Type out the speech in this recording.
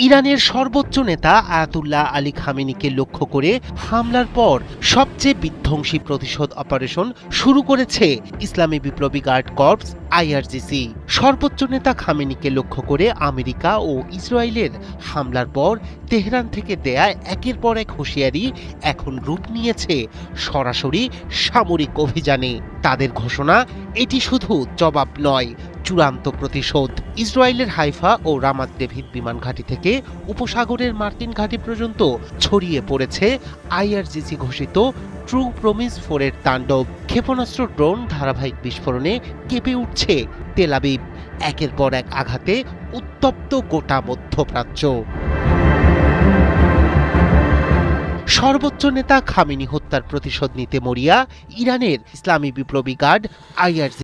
ইরানের সর্বোচ্চ নেতা আয়াতুল্লাহ আলী খামেনিকে লক্ষ্য করে হামলার পর সবচেয়ে বিধ্বংসী প্রতিশোধ অপারেশন শুরু করেছে ইসলামী বিপ্লবী গার্ড কর্পস আইআরজিসি। সর্বোচ্চ নেতা খামেনিকে লক্ষ্য করে আমেরিকা ও ইসরায়েলের হামলার পর তেহরান থেকে দেয়া একের পর এক হুঁশিয়ারি এখন রূপ নিয়েছে সরাসরি সামরিক অভিযানে। তাদের ঘোষণা, এটি শুধু জবাব নয়, চূড়ান্ত প্রতিশোধ। ইসরায়েলের হাইফা ও রামাত ডেভিড বিমান ঘাঁটি থেকে উপসাগরের মার্টিন ঘাঁটি পর্যন্ত ছড়িয়ে পড়েছে আইআরজিসি ঘোষিত ট্রু প্রমিস 4-এর তাণ্ডব। ক্ষেপণাস্ত্র, ড্রোন, ধারাবাহিক বিস্ফোরণে কেঁপে উঠছে তেল আবিব। একের পর এক আঘাতে উত্তপ্ত গোটা মধ্যপ্রাচ্য। সর্বোচ্চ নেতা খামেনি হত্যার প্রতিশোধ নিতে মরিয়া ইরানের ইসলামী বিপ্লবী গার্ড আইআরজিসি।